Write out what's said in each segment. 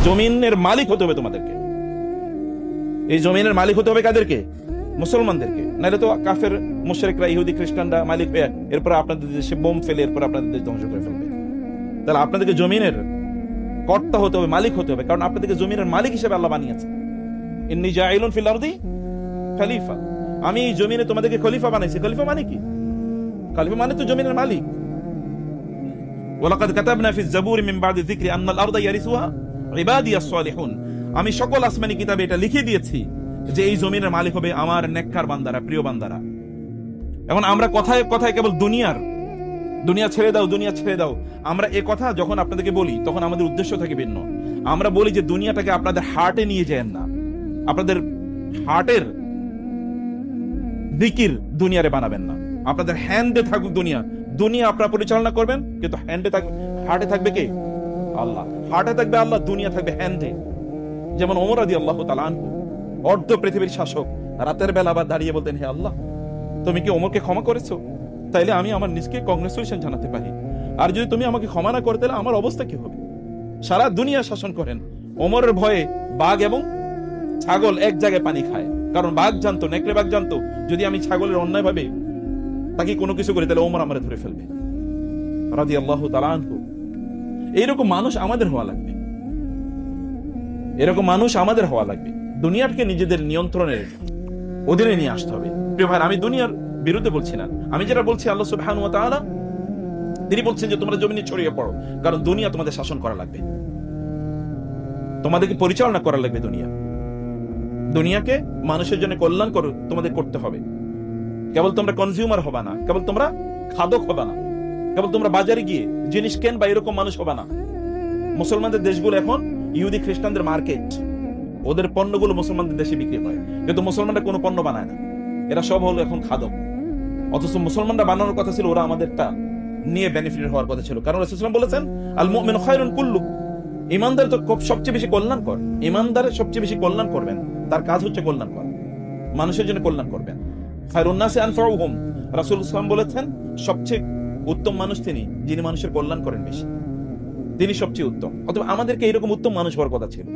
জমিনের মালিক হতে হবে তোমাদেরকে। এই জমিনের মালিক হতে হবে কাদেরকে? মুসলমানদেরকে। নাহলে তো কাফের মুশরিকরা, ইহুদি খ্রিস্টানরা মালিক হয়ে এরপর আপনাদের দেশে বোম ফেলে এরপর আপনাদের দেশ ধ্বংস করে ফেলবে। তাহলে আপনাদেরকে জমিনের কর্তা হতে হবে, মালিক হতে হবে, কারণ আপনাদেরকে জমিনের মালিক হিসেবে আল্লাহ বানিয়েছে। ইন্নী জাইলুন ফিল আরদি খলিফা, আমি এই জমিনে তোমাদেরকে খলিফা বানাইছি। খলিফা মানে কি? খলিফা মানে তো জমিনের মালিক। ওয়ালাকাদ কাতাবনা ফিজ জাবুরি মিন বাদি যিকরি আন্নাল আরদা ইয়ারিসুহা ইবাদিয়াস সালিহুন, আমি সকল আসমানি কিতাবে এটা লিখে দিয়েছি যে এই জমিনের মালিক হবে আমার নেককার বান্দারা, প্রিয় বান্দারা। এখন আমরা কথায় কথায় কেবল দুনিয়া ছেড়ে দাও, দুনিয়া ছেড়ে দাও, আমরা এ কথা যখন আপনাদেরকে বলি তখন আমাদের উদ্দেশ্য থাকে ভিন্ন। আমরা বলি যে দুনিয়াটাকে আপনাদের হার্টে নিয়ে যান না, আপনাদের হার্টের জিকির দুনিয়ারে বানাবেন না, আপনাদের হ্যান্ডে থাকুক দুনিয়া। দুনিয়া আপনারা পরিচালনা করবেন, কিন্তু হ্যান্ডে থাকবে, হার্টে থাকবে কে? আল্লাহ। হার্টে থাকবে আল্লাহ, দুনিয়া থাকবে হ্যান্ডে। যেমন ওমর রাদিয়াল্লাহু তাআলা আনহু, অর্ধ পৃথিবীর শাসক, রাতের বেলা আবার দাঁড়িয়ে বলতেন, হে আল্লাহ, তুমি কি ওমরকে ক্ষমা করেছো? তাইলে আমি আমার নিজকে কংগ্রেচুলেশন জানাতে পারি। আর যদি তুমি আমাকে ক্ষমা না করতে, তাহলে আমার অবস্থা কি হবে? সারা দুনিয়া শাসন করেন। ওমরের ভয়ে বাঘ এবং ছাগল এক জায়গায় পানি খায়, কারণ বাঘ জানতো, নেকড়ে বাঘ জানতো, যদি আমি ছাগলের অন্যায় ভাবে তাকে কোনো কিছু করি তাহলে ওমর আমারে ধরে ফেলবে। রাদিয়াল্লাহু তাআলা আনহু। এইরকম মানুষ আমাদের হওয়া লাগবে, এরকম মানুষ আমাদের হওয়া লাগবে। দুনিয়াকে নিজেদের নিয়ন্ত্রণের অধীনে নিয়ে আসতে হবে। প্রিয় ভাই, আমি দুনিয়ার বিরুদ্ধে বলছি না, আমি যেটা বলছি আল্লাহ সুবহানাহু ওয়া তাআলা তিনি বলছেন যে তোমরা জমিনে ছড়িয়ে পড়ো, কারণ দুনিয়া তোমাদের শাসন করা লাগবে, তোমাদেরকে পরিচালনা করা লাগবে। দুনিয়াকে মানুষের জন্য কল্যাণ তোমাদের করতে হবে। কেবল তোমরা কনজিউমার হবা না, কেবল তোমরা খাদক হবা না, কেবল তোমরা বাজারে গিয়ে জিনিস কেনবা এরকম মানুষ হবা না। মুসলমানদের দেশগুলো এখন ইহুদি খ্রিস্টানদের মার্কেট, ওদের পণ্যগুলো মুসলমানদের দেশে বিক্রি হয়, কিন্তু মুসলমানরা কোনো পণ্য বানায় না, এরা সব হলো এখন খাদক। অথচ মুসলমানরা বানানোর কথা ছিল, ওরা আমাদেরটা নিয়ে বেনিফিট হওয়ার কথা ছিল, কারণ রাসূলুল্লাহ সাল্লাল্লাহু আলাইহি ওয়াসাল্লাম বলেছেন আল মুমিনু খায়রুন কুল্লু, ইমানদার তো সবচেয়ে বেশি কল্যাণ কর, ইমানদারের সবচেয়ে বেশি কল্যাণ করবেন, তার কাজ হচ্ছে কল্যাণ করা, মানুষের জন্য কল্যাণ করবেন। খায়রুন নাসি আনফাউহুম, রাসূলুল্লাহ সাল্লাল্লাহু আলাইহি ওয়াসাল্লাম বলেছেন সবচেয়ে উত্তম মানুষ তিনি, যিনি মানুষের কল্যাণ করেন বেশি, তিনি সবচেয়ে উত্তম। অথবা আমাদেরকে এরকম উত্তম মানুষ হওয়ার কথা ছিল।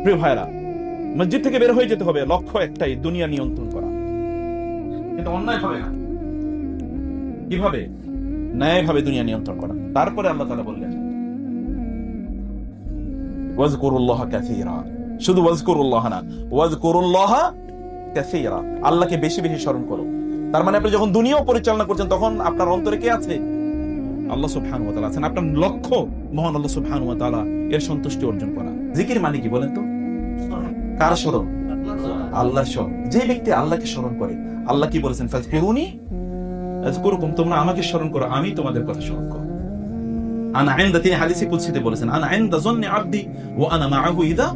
প্রিয় ভাইরা, মসজিদ থেকে বের হয়ে যেতে হবে, লক্ষ্য একটাই, দুনিয়া নিয়ন্ত্রণ করা, কিন্তু অন্যায় হবে না। কিভাবে? ন্যায়ভাবে দুনিয়া নিয়ন্ত্রণ করা। তারপরে আল্লাহ তাআলা বললেন ওয়াজকুরুল্লাহ কাসীরা, শুধু ওয়াজকুরুল্লাহ না, ওয়াজকুরুল্লাহ কাসীরা, আল্লাহকে বেশি বেশি স্মরণ করো। তার মানে আপনি যখন দুনিয়াও পরিচালনা করছেন তখন আপনার অন্তরে কে আছে? আল্লাহ সুবহানাহু ওয়া তাআলা আছেন। আপনার লক্ষ্য মহান আল্লাহ সুবহানাহু ওয়া তাআলা এর সন্তুষ্টি অর্জন করা। জিকির মানে কি বলেন তো? কার স্মরণ? আল্লাহর স্মরণ। যে ব্যক্তি আল্লাহকে স্মরণ করে, আল্লাহ কি বলেছেন? ফাযকুরুনি আযকুরুকুম, তোমরা আমাকে স্মরণ করো, আমি তোমাদের কথা স্মরণ করব। আনা ইনদা, তিনি হাদিসে কুদসিতে বলেছেন আনা ইনদা যন্নি আবদি ওয়া আনা মাআহু ইযা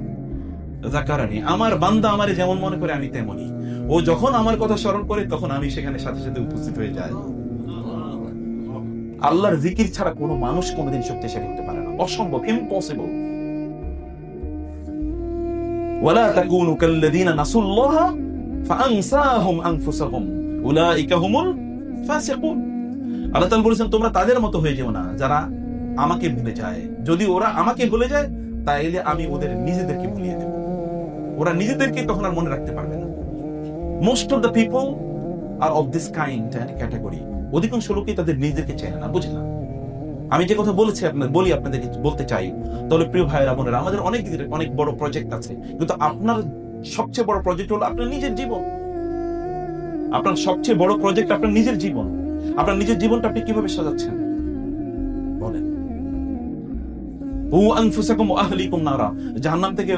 যাকারানি, আমার বান্দা আমারে যেমন মনে করে আমি তেমনই, ও যখন আমার কথা স্মরণ করে তখন আমি সেখানে সাথে সাথে উপস্থিত হয়ে যাই। আল্লাহর জিকির ছাড়া কোনো মানুষ কোনোদিন শক্তিশালী হতে পারে না, অসম্ভব, ইম্পসিবল। ওয়ালা তাকুনু কাল্লাযীনা নাসুল্লাহা ফাআনসাহুম আনফুসাহুম উলাইকা হুমুল ফাসিকুন। আল্লাহ তাআলা বলেছেন তোমরা তাদের মতো হয়ে যেও না যারা আমাকে ভুলে যায়। যদি ওরা আমাকে ভুলে যায় তাইলে আমি ওদের নিজেদেরকে ভুলিয়ে দেব, ওরা নিজেদেরকে তখন আর মনে রাখতে পারবে না। Most of the people are of this kind and category. অধিকাংশ লোকই তাদের নিজেদেরকে চেনে না, বুঝে না। আমি যে কথা বলেছি আপনাদেরকে বলতে চাই, তাহলে প্রিয় ভাইয়েরা বোনেরা, আমাদের অনেক বড় প্রজেক্ট আছে, কিন্তু আপনার সবচেয়ে বড় প্রজেক্ট হলো আপনার নিজের জীবন। আপনার সবচেয়ে বড় প্রজেক্ট আপনার নিজের জীবন। আপনার নিজের জীবনটা আপনি কিভাবে সাজাচ্ছেন বলেন? আনফুসাকুম ওয়া আহলিকুম নারা, জাহান্নাম থেকে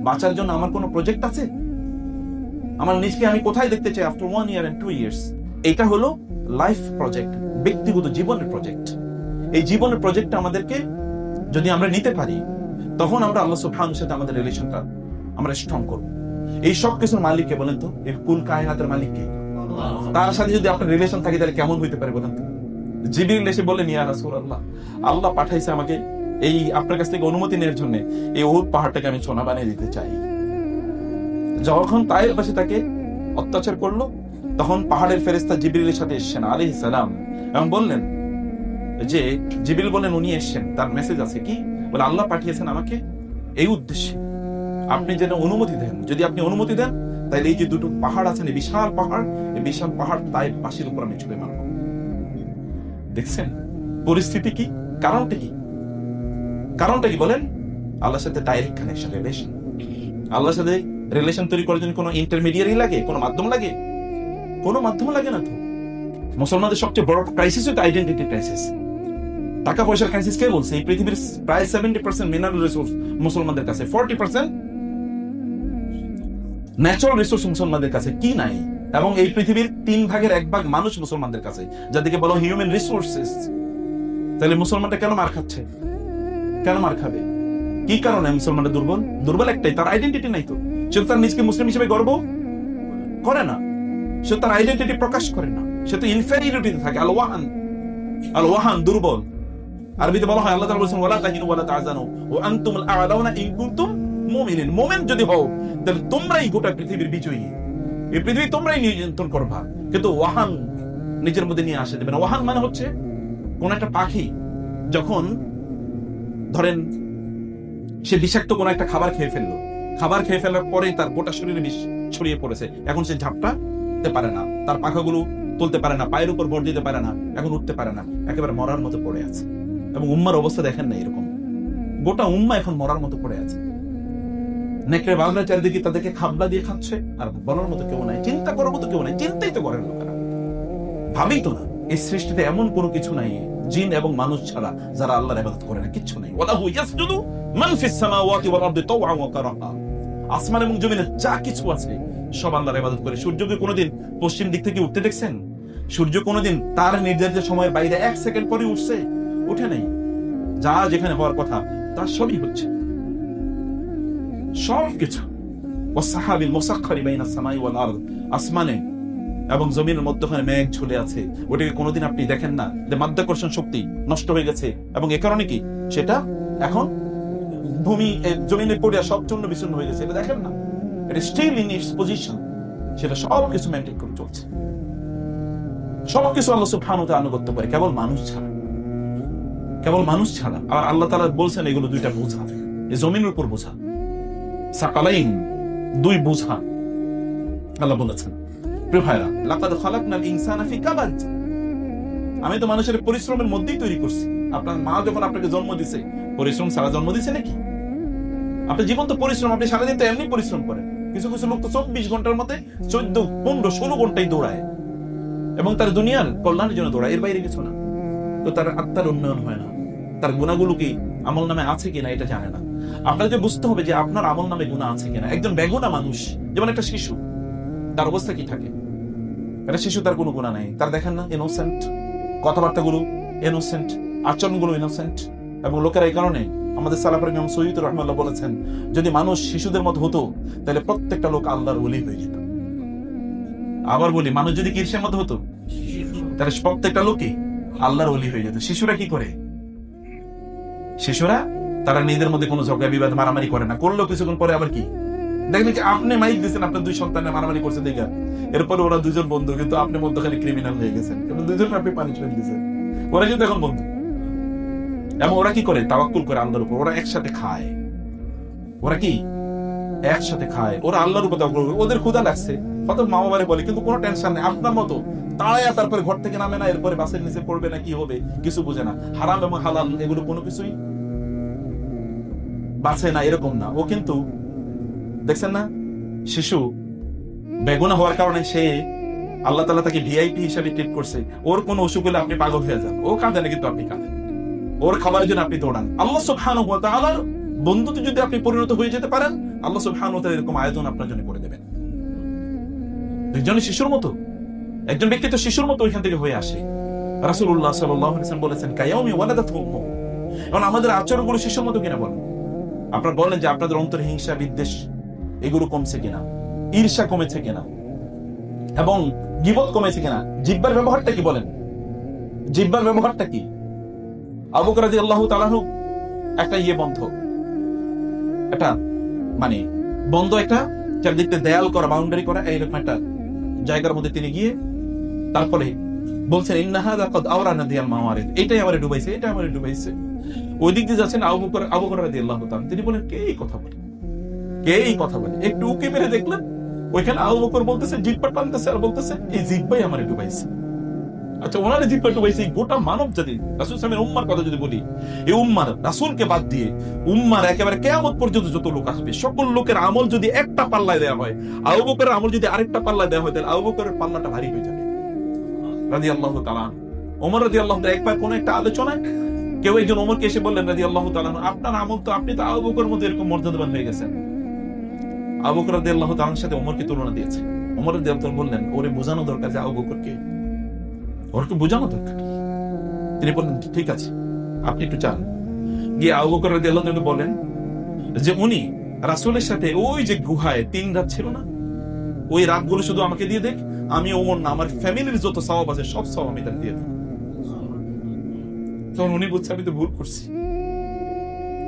বাঁচার জন্য আমার কোনো প্রজেক্ট আছে? আমার নিজকে আমি কোথায় দেখতে চাই আফটার 1 year and 2 years? এটা হলো লাইফ প্রজেক্ট, ব্যক্তিগত জীবনের প্রজেক্ট। এই জীবনের প্রজেক্টটা আমাদেরকে যদি আমরা নিতে পারি, তখন আমরা আল্লাহ সুবহানাহু সাথে আমাদের রিলেশনটা আমরা স্ট্রং করব। এই সব কিছুর মালিক কে বলেন তো? এই কুল কায়নাতের মালিক কে? তার সাথে যদি আপনার রিলেশন থাকে তাহলে কেমন হইতে পারে বলেন তো? জিবরিল এসে বলেন, ইয়া রাসূলুল্লাহ, আল্লাহ পাঠাইছে আমাকে এই আপনার কাছ থেকে অনুমতি নেওয়ার জন্য, এই উহুদ পাহাড়টাকে আমি সোনা বানিয়ে দিতে চাই। যখন তায়ের পাশে তাকে অত্যাচার করলো, তখন পাহাড়ের ফেরেশতা জিবরিলের সাথে এসেছেন আলাইহিস সালাম, এবং বললেন যে জিবরিল বলেন উনি এসেছেন, তার মেসেজ আছে কি? বলে আল্লাহ পাঠিয়েছেন আমাকে এই উদ্দেশ্যে আপনি যেন অনুমতি দেন। যদি আপনি অনুমতি দেন, তাহলে এই যে দুটো পাহাড় আছে, বিশাল পাহাড়, এই বিশাল পাহাড় তাই পাশের উপর আমি ছুড়ে মারব। দেখছেন পরিস্থিতি কি? কারণটা কি? কারণটা কি বলেন? আল্লাহর সাথে ডাইরেক্ট কানেকশন, রিলেশন। আল্লাহর সাথে রিলেশন তৈরি করার জন্য কোনো ইন্টারমিডিয়ারি লাগে? কোনো মাধ্যম লাগে? কোনো মাধ্যম লাগে না তো। মুসলমানদের সবচেয়ে বড় ক্রাইসিস হচ্ছে আইডেন্টিটি ক্রাইসিস। টাকা পয়সার ক্রাইসিস কে বলছে? এই পৃথিবীর প্রায় 70% মিনারেল রিসোর্স মুসলমানদের কাছে, 40% ন্যাচারাল রিসোর্স মুসলমানদের কাছে কি নাই। এবং এই পৃথিবীর 1/3 মানুষ মুসলমানদের কাছে, যাদেরকে বলা হিউম্যান রিসোর্সেস। তাহলে মুসলমানরা কেন মার খাচ্ছে? কেন মার খাবে? কি কারণে মুসলমানরা দুর্বল? দুর্বল একটাই, তার আইডেন্টিটি নাই তো। সে তার নিজকে মুসলিম হিসেবে গর্ব করে না, সে তার আইডেন্টিটি প্রকাশ করে না, সে তো ইনফেরিয়রিটিতে থাকে। আল ওয়াহান, দুর্বল। আরবিতে বলা হয়, আল্লাহ তাআলা বলেছেন, ওয়ালা তাহিনু ওয়ালা তাহজানু ওয়া আনতুমুল আ'লাউনা ইন কুনতুম মুমিনিন। মুমিন যদি হও, তাহলে তোমরাই গোটা পৃথিবীর বিজয়ী, এই পৃথিবী তোমরাই নিয়ন্ত্রণ করবা। কিন্তু ওয়াহান নিজের মধ্যে নিয়ে আসে দেবে না। ওয়াহান মানে হচ্ছে কোন একটা পাখি যখন ধরেন সে বিষাক্ত কোন একটা খাবার খেয়ে ফেললো, খাবার খেয়ে ফেলার পরে তার গোটা শরীরে বিষ ছড়িয়ে পড়েছে, এখন সে ঝাপটাতে পারে না, তার পাখাগুলো তুলতে পারে না, পায়ের উপর ভর দিতে পারে না, এখন উঠতে পারে না, একেবারে মরার মতো পড়ে আছে। এবং উম্মার অবস্থা দেখেন না এরকম, গোটা উম্মা এখন মরার মতো পড়ে আছে। নেকড়ে বাঘরা চারিদিকে তাদেরকে খাবলা দিয়ে খাচ্ছে, আর বলার মতো কেউ নাই, চিন্তা করার মতো কেউ নাই। চিন্তাই তো করেন লোকেরা, ভাবেই তো না এই সৃষ্টিতে এমন কোনো কিছু নাই জিন এবং মানুষ ছাড়া যারা আল্লাহর ইবাদত করে না, কিচ্ছু নাই। ওয়ালাহু ইয়াসজুদু মান ফিস সামাওয়াতি ওয়াল আরদি তাওআন ওয়া কারাহা। আসমান এবং জমিনে যা কিছু আছে সব আল্লাহর ইবাদত করে। সূর্যকে কোনোদিন পশ্চিম দিক থেকে উঠতে দেখছেন? সূর্য কোনোদিন তার নির্ধারিত সময়ের বাইরে 1 সেকেন্ড পরে উঠছে? উঠে নাই। যা যেখানে হওয়ার কথা তার সবই হচ্ছে, সবকিছু। ওয়াসসাহাবিল মুসাখখারি বাইনাস সামাই ওয়াল আরদ, আসমানে এবং জমিনের মধ্যখানে মেঘ ঝুলে আছে, ওটাকে কোনোদিন আপনি দেখেন না যে মাধ্যাকর্ষণ শক্তি নষ্ট হয়ে গেছে, এবং এ কারণে কি সেটা এখন ভূমি জমিনে পড়ে সব চূর্ণ বিচূর্ণ হয়ে গেছে, এটা দেখেন না? এটা স্টিল ইন ইটস পজিশন, সেটা সবকিছু মেনটেন করে চলছে। সবকিছু আল্লাহ সুবহানাহু ওয়া তাআলা আনুগত্য করে, কেবল মানুষ ছাড়া, কেবল মানুষ ছাড়া। আর আল্লাহ তাআলা বলছেন এগুলো দুইটা বোঝা, এই জমিনের উপর বোঝা, সাকালাইন, দুই বোঝা আল্লাহ বলেছেন। প্রিয় ভাইরা, লাকাদ খালাকনাল ইনসানা ফি কাবাদ, আমি তো মানুষের পরিশ্রমের মধ্যেই তৈরি করছি। আপনার মা যখন আপনাকে জন্ম দিছে, পরিশ্রম ছাড়া জন্ম দিছে নাকি? আপনার জীবন তো পরিশ্রম, আপনি সারাদিন তো এমনি পরিশ্রম করেন। কিছু কিছু লোক তো 24 ঘন্টার মধ্যে 14, 15, 16 ঘন্টাই দৌড়ায়, এবং তার দুনিয়ার কল্যাণের জন্য দৌড়ায়, এর বাইরে কিছু না। তো তার আত্মার উন্নয়ন হয় না, তার গুণাগুলো কি আমল নামে আছে কিনা এটা জানে না। আপনাকে বুঝতে হবে যে আপনার আমল নামে গুনাহ আছে কিনা। একজন বেগুনা মানুষ, যেমন একটা শিশু, তার অবস্থা কি থাকে? একটা শিশু, তার কোনো গুনাহ নাই, তার দেখেন না ইনোসেন্ট, কথাবার্তাগুলো ইনোসেন্ট, আচরণগুলো ইনোসেন্ট। এবং লোকেরা এই কারণে, আমাদের সালাফের ইমাম সৈয়দ রাহমাতুল্লাহ বলেছেন, যদি মানুষ শিশুদের মতো হতো তাহলে প্রত্যেকটা লোক আল্লাহর ওলি হয়ে যেত। আবার বলি, মানুষ যদি কিরসের মতো হতো তাহলে প্রত্যেকটা লোকই আল্লাহর ওলি হয়ে যেত। শিশুরা কি করে? শিশুরা তারা নিজেদের মধ্যে কোনো ঝগড়া বিবাদ মারামারি করে না, করলেও কিছুক্ষণ পরে আবার কি দেখলেন কি আপনি মাইক দিচ্ছেন, আপনার 2 সন্তানের মারামারি করছে দেখা, এরপরে ওরা 2জন বন্ধু, কিন্তু আপনি মধ্যখানে ক্রিমিনাল হয়ে গেছেন, কিন্তু 2জন আপনি পানিশমেন্ট দিচ্ছেন, ওরা কিন্তু এখন বন্ধু। এবং ওরা কি করে? তাওয়াক্কুল করে আল্লাহর উপর, ওরা একসাথে খায়, ওরা কি একসাথে খায়, ওরা আল্লাহর উপর তাওয়াক্কুল করে। ওদের ক্ষুধা লাগছে, কত মা বাবারে বলে, কিন্তু কোনো টেনশন নেই। আপনার মতো তাড়ায়া তারপরে ঘর থেকে নামে না, এরপরে বাসের নিচে পড়বে না, কি হবে কিছু বুঝে না, হারাম এবং হালাল এগুলো কোনো কিছুই বাঁচে না, এরকম না। ও কিন্তু দেখছেন না, শিশু বেগুনা হওয়ার কারণে সে আল্লাহ তাআলা তাকে ভিআইপি হিসেবে ট্রিট করছে। ওর কোনো অসুখ হলে আপনি পাগল হয়ে যান, ও কাঁদে না কিন্তু আপনি কাঁদেন, ওর খাবারের জন্য আপনি দৌড়ান। আল্লাহ সুবহানাহু ওয়া তাআলার বন্ধুতে যদি আপনি পরিণত হয়ে যেতে পারেন, আল্লাহ সুবহানাহু ওয়া তাআলা এরকম আয়োজন আপনার জন্য করে দেবেন। দুইজনই শিশুর মতো, একজন ব্যক্তি তো শিশুর মতো ওইখান থেকে হয়ে আসে। রাসূলুল্লাহ সাল্লাল্লাহু আলাইহি ওয়াসাল্লাম বলেছেন, কায়াউমি ওয়ালাদাতহু উম্মুহু। এখন আমাদের আচরণগুলো শিশুর মতো কিনা বলেন? আপনারা বলেন যে আপনাদের অন্তরে হিংসা, বিদ্বেষ এগুলো কমছে কিনা, ঈর্ষা কমেছে কিনা, এবং গীবত কমেছে কিনা? জিহ্বার ব্যবহারটা কি বলেন? জিহ্বার ব্যবহারটা কি? আবু বকর রাদিয়াল্লাহু তাআলা আনহু একটা বন্ধ, একটা মানে বন্ধ, একটা চারদিকে দেয়াল করা, বাউন্ডারি করা, এইরকম একটা জায়গার মধ্যে তিনি গিয়ে তারপরে বলছেন ইন্না হাযা ক্বাদ আওরানা দিয়াল মাওয়ারিদ, এটাই আমারে ডুবাইছে, এটা আমারে ডুবাইছে। ওই দিক দিয়ে যাচ্ছেন আবু বকর রাদিয়াল্লাহু তাআলা, তিনি বলেন কে এই কথা বলে, কে এই কথা বলে? একটু উকি মেরে দেখলেন ওইখানে আবু বকর বলতেছে, জিহ্বা টানতেছে আর বলতেছে এই জিহ্বাই আমারে ডুবাইছে। আচ্ছা, ওনারে জিহ্বা ডুবাইছে গোটা মানব জাতি। রাসূল সাল্লাল্লাহু আলাইহি ওয়াসাল্লামের উম্মার কথা যদি বলি, এই উম্মার রাসূলকে বাদ দিয়ে উম্মার একেবারে কিয়ামত পর্যন্ত যত লোক আসবে, সকল লোকের আমল যদি একটা পাল্লায় দেওয়া হয়, আবু বকরের আমল যদি আরেকটা পাল্লায় দেওয়া হয়, তাহলে আবু বকরের পাল্লাটা ভারী হয়ে যাবে রাদিয়াল্লাহু তাআলা। ওমর রাদিয়াল্লাহু তাআলা একবার কোন একটা আলোচনায় কেউ একজন ওমরকে এসে বললেন রাদিয়াল্লাহু তাআলা, আপনার আমল তো, আপনি তো আবু বকরের মধ্যে এরকম মর্যাদাবান হয়ে গেছেন। আবু বকর রাদিয়াল্লাহু তাআলার সাথে ওমরকে তুলনা দিয়েছে। ওমর রাদিয়াল্লাহু তাআলা বললেন, ওরে বোঝানো দরকার যে আবু বকরকে, ওরকে বোঝানো দরকার। তিনি বললেন ঠিক আছে, আপনি একটু চান। গিয়ে আবু বকর রাদিয়াল্লাহু তাআলা বলেন যে উনি রাসূলের সাথে ওই যে গুহায় 3 রাত ছিল না, ওই রাতগুলো শুধু আমাকে দিয়ে দেখ, আমি ওমর না আমার ফ্যামিলির যত সওয়াব আছে সব সওয়াব আমি তাকে দিয়ে দেব। তখন উনি বুঝছে আমি তো ভুল করছি,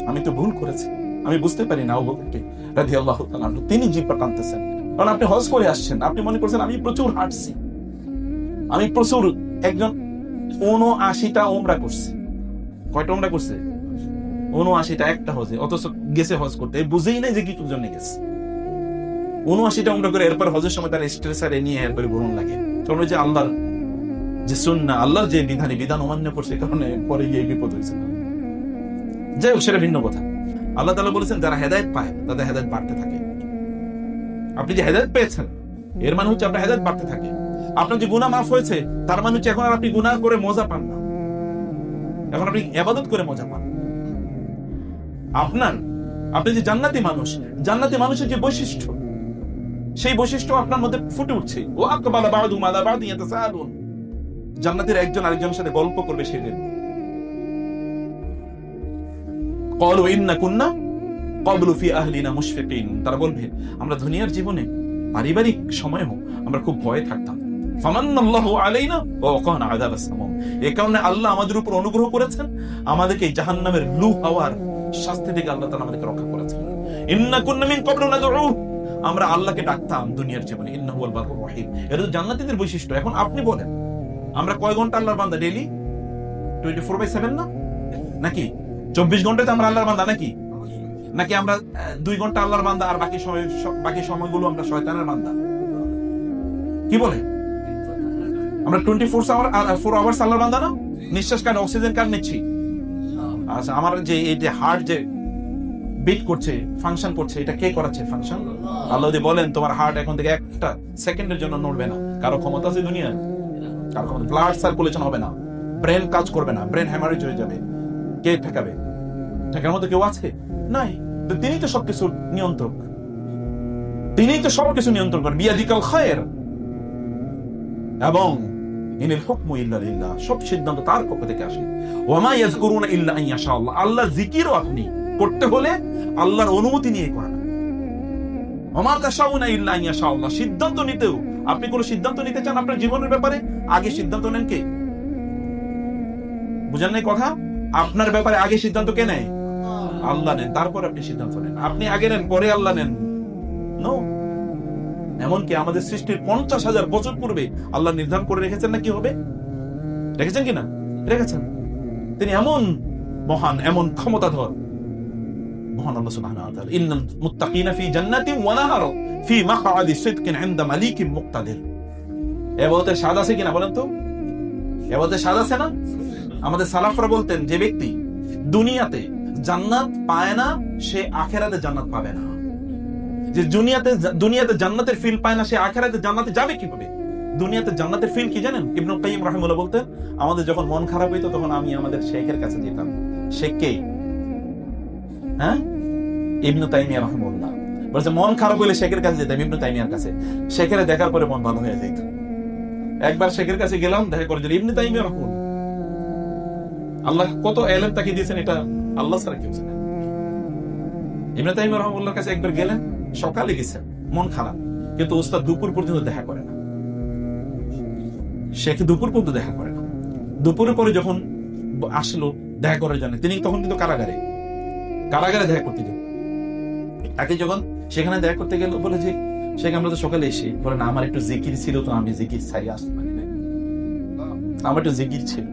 আমি তো ভুল করেছি, আমি বুঝতে পারি না আবু বকরকে রাদিয়াল্লাহু তাআলা। তিনি জিহ্বা টানতেছেন, কারণ আপনি হজ করে আসছেন, আপনি মনে করছেন আমি প্রচুর হাঁটছি, আমি প্রচুর, একজন ৭৯টা উমরা করছে। কয়টা উমরা করছে? ৭৯টা, একটা হজে, অথচ গেছে হজ করতে, বুঝেই নাই যে কি জন্য গেছে। ৭৯টা উমরা করে এরপর হজের সময় তার স্ট্রেসারে নিয়ে এরপরে গরম লাগে, কারণ ওই যে আল্লাহর যে সুন্নাহ, আল্লাহর যে বিধান অমান্য করছে, কারণে পরে গিয়ে বিপদ হয়েছে। যাই হোক, সেটা ভিন্ন কথা। আল্লাহ তাআলা বলেছেন যারা হেদায়েত পায় তাদের হেদায়েত বাড়তে থাকে। আপনি যে হেদায়েত পেয়েছেন এর মানে হচ্ছে আপনার হেদায়েত বাড়তে থাকে। আপনার যে গুনাহ মাফ হয়েছে তার মানে হচ্ছে এখন আর আপনি গুনাহ করে মজা পান না, এখন আপনি ইবাদত করে মজা পান। আপনি যে জান্নাতি মানুষ, জান্নাতি মানুষের যে বৈশিষ্ট্য, সেই বৈশিষ্ট্য আপনার মধ্যে ফুটে উঠছে। ও আকবালা বা'দুহুম আলা বা'দিন ইয়াতাসাআলুন, জান্নাতের একজন আরেকজনের সাথে গল্প করবে সেদিন। ক্বালু ইন্না কুন্না ক্বাবলু ফি আহলিনা মুশফিকিন, তারা বলবে আমরা দুনিয়ার জীবনে পারিবারিক সময়েও আমরা খুব ভয়ে থাকতাম। ফামান্নাল্লাহু আলাইনা ওয়া ওয়াকানা আযাবাস সামূম, এই কারণে আল্লাহ আমাদের উপর অনুগ্রহ করেছেন, আমাদেরকে জাহান্নামের লু হাওয়ার শাস্তি থেকে আল্লাহ তাআলা আমাদেরকে রক্ষা করেছেন। ইন্না কুন্না মিন ক্বাবলু নাদউ, আমরা আল্লাহকে ডাকতাম দুনিয়ার জীবনে, ইন্নাহু ওয়াল বারুর রহিম। এটা তো জান্নাতীদের বৈশিষ্ট্য। এখন আপনি বলেন আমরা কয় ঘন্টা আল্লাহর বান্দা? ডেইলি 24/7 না, নাকি 24 ঘন্টাতে আমরা আল্লাহর বান্দা, নাকি নাকি আমরা 2 ঘন্টা আল্লাহর বান্দা আর বাকি সময়গুলো আমরা শয়তানের বান্দা? কি বলে? আমরা 4 আওয়ার্স আল্লাহর বান্দা না? নিঃশ্বাস কার, অক্সিজেন কার নিচ্ছি? আচ্ছা, আমার যে এই যে হার্ট যে বিট করছে, ফাংশন করছে, এটা কে করাচ্ছে ফাংশন? আল্লাহ যদি বলেন তোমার হার্ট এখন থেকে একটা সেকেন্ডের জন্য নড়বে না, কারো ক্ষমতা আছে দুনিয়ার? কারো ক্ষমতা? ব্লাড সার্কুলেশন হবে না, ব্রেন কাজ করবে না, ব্রেন হ্যামারেজ হয়ে যাবে, কে ঠেকাবে? ঠেকার মতো কেউ আছে? নাই। তিনি তো সবকিছু নিয়ন্ত্রক, তিনি তো সবকিছু নিয়ন্ত্রণ করেন। বিয়াদিকাল খায়র, এবং ইনিল হুকমু ইল্লা লিল্লাহ, সব সিদ্ধান্ত তার পক্ষ থেকে আসে। ওয়া মা ইয়াযকুরুনা ইল্লা আন ইয়াশা আল্লাহ, আল্লাহর জিকিরও আপনি করতে হলে আল্লাহর অনুমতি নিয়ে করেন। ওয়া মা তাশাউনা ইল্লা আন ইয়াশা আল্লাহ, সিদ্ধান্ত নিতেও আপনি কোন সিদ্ধান্ত নিতে চান আপনার জীবনের ব্যাপারে, আগে সিদ্ধান্ত নেন কে? বুঝেন নাই কথা? আপনার ব্যাপারে আগে সিদ্ধান্ত কে নেয়? আল্লাহ নেন, তারপর আপনি সিদ্ধান্ত নেন। আপনি আগে নেন, পরে আল্লাহ নেন? নো। এমনকি আমাদের সৃষ্টির 50,000 বছর পূর্বে আল্লাহ নির্ধারণ করে রেখেছেন না কি হবে? রেখেছেন কিনা? রেখেছেন। তিনি এমন মহান, এমন ক্ষমতাধর মহান আল্লাহ সুবহানাহু ওয়া তাআলা। ইন্নাল মুত্তাকিনা ফি জান্নাতিন ওয়া নাহার ফি মাকআদি সিদকিন ইনদা মালিকিন মুকতাদির। ইবাদতের স্বাদ আছে কিনা বলেন তো? ইবাদতের স্বাদ আছে না? আমাদের সালাফরা বলতেন যে ব্যক্তি দুনিয়াতে জান্নাত পায় না সে আখিরাতে জান্নাত পাবে না। যে দুনিয়াতে জান্নাতের ফিল পায় না সে আখিরাতে জান্নাতে যাবে কিভাবে? দুনিয়াতে জান্নাতের ফিল কি জানেন? ইবনে কাইয়্যিম রাহিমাহুল্লাহ বলতেন, আমাদের যখন মন খারাপ হইতো তখন আমি আমাদের শেখের কাছে যেতাম। শেখ কে? হ্যাঁ, ইবনে তাইমিয়া রাহিমাহুল্লাহ বলছে মন খারাপ হইলে শেখের কাছে যেতাম, ইবনে তাইমিয়ার কাছে। শেখের দেখার পরে মন ভালো হয়ে যেত। একবার শেখের কাছে গেলাম, দেখা করে যে ইবনে তাইমিয়া রাহিমাহুল্লাহ, আল্লাহ কত ইলম তাকে দিয়েছেন এটা আল্লাহ ছাড়া কেউ জানে। ইবনে তাইমিয়া রাহিমাহুল্লাহর কাছে একবার গেলেন, সকালে গেছেন, মন খারাপ, কিন্তু ওস্তাদ দুপুর পর্যন্ত দেখা করে না। শেখ দুপুর পর্যন্ত দেখা করে না। দুপুরের পরে যখন আসলো দেখা করার জন্য, তিনি তখন কিন্তু কারাগারে দেখা করতে গেল। তাকে যখন সেখানে দেখা করতে গেল, বলে যে শেখ আমরা তো সকালে এসে বলে না আমার একটু জিকির ছিল তো আমি জিকির ছাড়িয়ে আসতে পারি না। আমার একটু জিকির ছিল।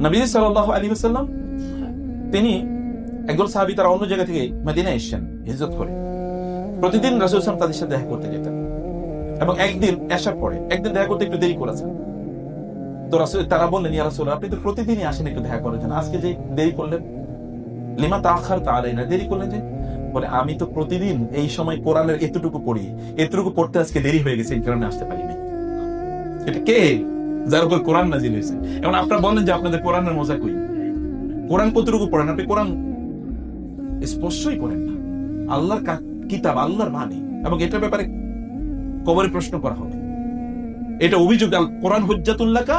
নবী সাল্লাল্লাহু আলাইহি ওয়াসাল্লাম তিনি একজন সাহাবী, তারা অন্য জায়গা থেকে মদিনায় এসেছেন হিজরত করে। প্রতিদিন রাসূল সাল্লাল্লাহু আলাইহি ওয়াসাল্লাম তাদের সাথে দেখা করতে যেতেন, এবং একদিন এশার পরে একদিন দেখা করতে একটু দেরি করেছেন। তো রাসূল, তারা বললেন, ইয়া রাসূলুল্লাহ, আপনি তো প্রতিদিনই আসেন একটু দেখা করার জন্য, আজকে যে দেরি করলেন, লিমা তাআখারতা আলাইনা, দেরি করলেন যে? বলে, আমি তো প্রতিদিন এই সময় কোরআনের এতটুকু পড়ি, এতটুকু পড়তে আজকে দেরি হয়ে গেছে, এই কারণে আসতে পারিনি। এটা কে? যার উপর কোরআন নাযিল হয়েছে। এখন আপনারা বলেন যে আপনাদের কোরআনের মজা কই? কোরআন কতটুকু পড়েন আপনি? কোরআন স্পষ্টই করেন না। আল্লাহর কিতাব, আল্লাহর বাণী, এবং এটার ব্যাপারে কবরে প্রশ্ন করা হবে। এটা অভিযোগ। কোরআন হুজ্জাতুল লাকা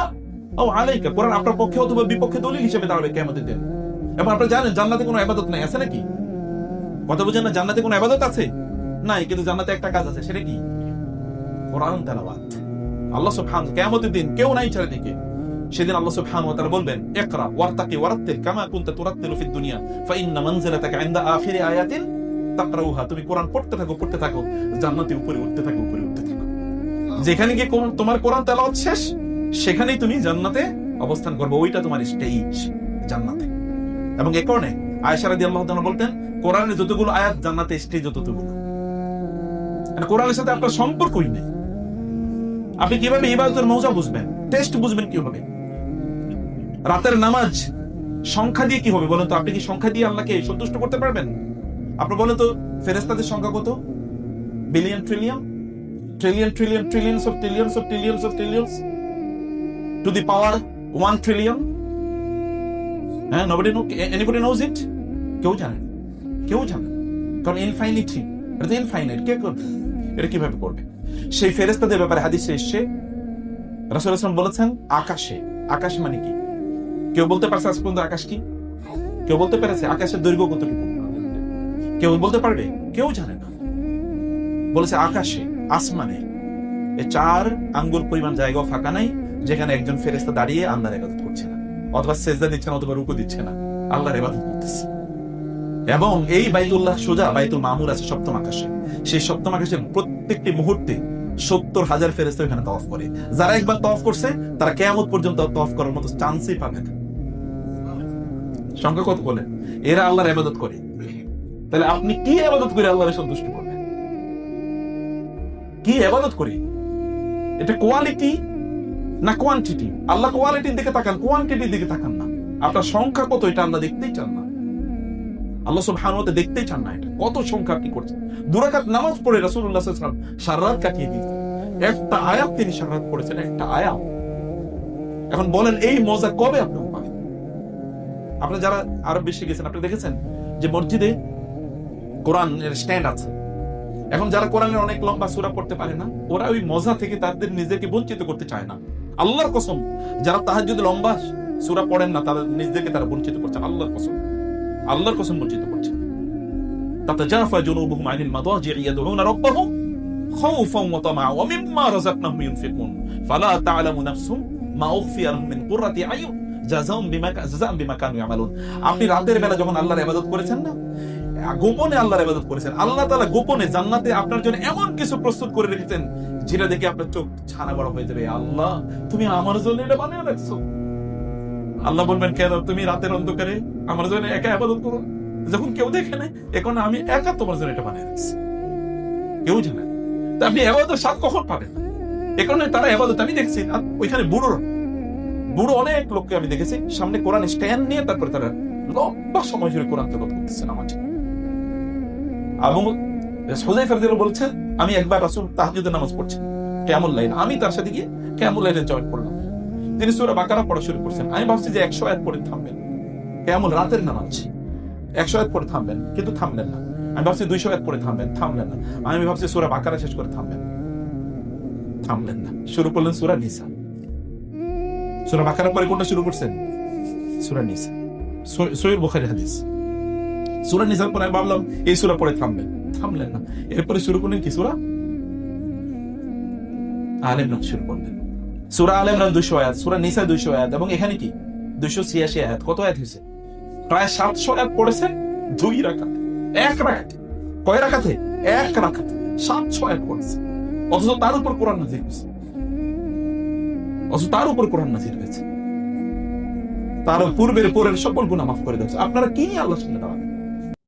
আও আলাইকা, কোরআন আপনার পক্ষে অথবা বিপক্ষে দলিল হিসেবে দাঁড়াবে কিয়ামতের দিন। এবং আপনারা জানেন জান্নাতে কোনো ইবাদত নাই, আছে নাকি? কথা বুঝেন না? জান্নাতে কোনো ইবাদত আছে নাই, কিন্তু জান্নাতে একটা কাজ আছে, সেটা কি? কোরআন তেলাওয়াত। আল্লাহ সুবহানাহু, কিয়ামতের দিন কেউ নাই চারিদিকে, সেদিন আল্লাহ সুবহানাহু ওয়া তাআলা বলবেন, ইকরা ওয়ারতাকি ওয়ারাত্তিল কামা কুনতা তুরাত্তিলু ফিদ দুনিয়া ফাইন্না মানজিলাতাকা ইনদা আখিরি আয়াতিন তাকরাউহা। তুমি কোরআন পড়তে থাকো, পড়তে থাকো, জান্নাতে উপরে উঠতে থাকো, উপরে উঠতে থাকো। যেখানে গিয়ে তোমার কোরআন তেলাওয়াত শেষ, সেখানেই তুমি জান্নাতে অবস্থান করবে। ওইটা তোমার স্টেজ জান্নাতে। এবং এই কারণে আয়েশা রাদিয়াল্লাহু তাআলা বলতেন, কোরআনের যতগুলো আয়াত জান্নাতে স্টেজ যতগুলো। কোরআনের সাথে আপনার সম্পর্কই নেই। আপনি কিভাবে ইবাদতের মজা বুঝবেন, টেস্ট বুঝবেন কিভাবে? রাতের নামাজ সংখ্যা দিয়ে কি হবে বলেন তো? আপনি কি সংখ্যা দিয়ে আল্লাহকে সন্তুষ্ট করতে পারবেন? আপনি বলেন তো, ফেরেশতাদের সংখ্যা কত? Billion, trillion, trillion, trillion, trillions of trillions of trillions of trillions to the power 1 trillion. হ্যাঁ, anybody knows it? কেউ জানে? কেউ জানে? কারণ ইনফাইনিটি, এটা ইনফাইনাইট। কে করবে এটা? কিভাবে করবে? সেই ফেরেশতাদের ব্যাপারে হাদিসে এসেছে, রাসূল সাল্লাল্লাহু আলাইহি ওয়াসাল্লাম বলেছেন, আকাশে। আকাশ মানে কি? কেউ বলতে পারছে আজ পর্যন্ত আকাশ কি? কেউ বলতে পেরেছে? আকাশের দৈর্ঘ্য কতটুকু কেউ বলতে পারবে? কেউ জানে না। বলেছে আকাশে, আসমানে 4 আঙ্গুল পরিমাণ জায়গাও ফাঁকা নাই যেখানে একজন ফেরেশতা দাঁড়িয়ে আল্লাহর ইবাদত করছে না, অথবা সেজদা দিচ্ছে না, অথবা রুকু দিচ্ছে না, আল্লাহর ইবাদত করতেছে। এবং এই বাইতুল্লাহ সোজা বাইতুল মামুর আছে সপ্তম আকাশে। সেই সপ্তম আকাশের প্রত্যেকটি মুহূর্তে 70,000 ফেরেশতা এখানে তাওয়াফ করে। যারা একবার তাওয়াফ করছে তারা কিয়ামত পর্যন্ত তাওয়াফ করার মতো চান্সই পাবে না। সংখ্যা কত বলে? এরা আল্লাহর ইবাদত করে। তাহলে আপনি কি ইবাদত করে আল্লাহর সন্তুষ্ট করবেন? কি ইবাদত করে? এটা কোয়ালিটি না কোয়ান্টিটি? আল্লাহ কোয়ালিটির দিকে তাকান, কোয়ান্টিটির দিকে তাকান না। আপনার সংখ্যা কত এটা আল্লাহ দেখতেই চান না। আল্লাহ সুবহানাহু ওয়া তাআলা দেখতেই চান না এটা কত সংখ্যা কি করছে। 2 রাকাত নামাজ পড়ে রাসূলুল্লাহ সাল্লাল্লাহু আলাইহি ওয়াসাল্লাম সারা রাত কাটিয়ে দিয়েছেন। একটা আয়াত তিনি সারা রাত পড়েছেন, একটা আয়াত। এখন বলেন এই মজা কবে আপনি পাবেন? আপনারা যারা আরো বেশি গেছেন, আপনি দেখেছেন যে মসজিদে কোরআনের স্ট্যান্ড আছে। এখন যারা কোরআনের অনেক লম্বা সূরা পড়তে পারে না, ওরা ওই মজা থেকে তাদের নিজেকে বঞ্চিত করতে চায় না। আল্লাহর কসম, যারা তাহাজ্জুদে লম্বা সূরা পড়েন না, তাদের নিজেকে তারা বঞ্চিত করছে। আল্লাহর কসম, আল্লাহর কসম বঞ্চিত করছে। তাতাজাফা জুনুবুহুম আনিল মাদাজি'i ইয়াদউনা রাব্বাহুম খাওফান ওয়া তামা'আন ওয়া মিম্মা রাযাকনাহুম ইউনফিকুন ফালা তা'লামু নাফসুম মা উখফিয়া লাহুম মিন কুররাতি আয়ুন জাযাআন বিমা কানু ইয়ামালুন। আপনি রাতের বেলা যখন আল্লাহর ইবাদত করেছেন না, গোপনে আল্লাহর ইবাদত করেছেন, আল্লাহ তাআলা গোপনে জান্নাতে আপনার জন্য এমন কিছু প্রস্তুত করে রেখেছেন যেটা দেখে আপনার চোখ ছানা বড় হয়ে যাবে। আল্লাহ, তুমি আমার জন্য এটা বানিয়ে রাখছো। আল্লাহ বলবেন, কেন তুমি রাতের অন্ধকারে আমার জন্য একা ইবাদত করো, যখন কেউ দেখে না? এখন আমি একা তোমার জন্য এটা বানিয়ে রাখছি, কেউ জানে। তা আপনি ইবাদতের স্বাদ কখন পাবেন? এ কারণে তারা ইবাদত, আমি দেখছি ওইখানে বুড়ো অনেক লোককে আমি দেখেছি সামনে কোরআন স্ট্যান্ড নিয়ে, তারপরে তারা লম্বা সময় জুড়ে কোরআন তেলাওয়াত করতেছে নামাজে। আবু হুযায়ফা রাদিয়াল্লাহু বলছেন, আমি একবার রাসূল তাহাজ্জুদের নামাজ পড়ছেন কিয়ামুল লাইল, আমি তার সাথে গিয়ে কিয়ামুল লাইলে জয়েন করলাম। তিনি সূরা বাকারা পড়া শুরু করছেন। আমি ভাবছি যে 100 আয়াত পড়ে থামবেন, কিয়ামুল রাতের নামাজ 100 আয়াত পড়ে থামবেন, কিন্তু থামলেন না। আমি ভাবছি 200 আয়াত পড়ে থামবেন, থামলেন না। আমি ভাবছি সূরা বাকারা শেষ করে থামলেন না। শুরু করলেন সূরা নিসা। সূরা বাকারা পরে কোনটা শুরু করছেন? সূরা নিসা। সহিহ বুখারী হাদিস। সূরা নিসার পরে আমি ভাবলাম এই সূরা পড়ে থামলেন না। এরপরে শুরু করলেন কি? সূরা আলে ইমরান শুরু করলেন। সূরা আলে ইমরান 200 আয়াত, সূরা নিসা 200 আয়াত, এবং এখানে কি 286 আয়াত। কত আয়াত হয়েছে? প্রায় 700 আয়াত পড়েছেন 2 রাকাতে, 1 রাকাতে। কয় রাকাতে? 1 রাকাতে 700 আয়াত পড়েছে, অথচ তার উপর কোরআন নাযিল হয়েছে। অথচ তার উপর কোরআন নাযিল হয়েছে, তার পূর্বের পরের সকল গুনাহ মাফ করে দিয়েছে। আপনারা কি নিয়ে আল্লাহর সামনে দাঁড়ান?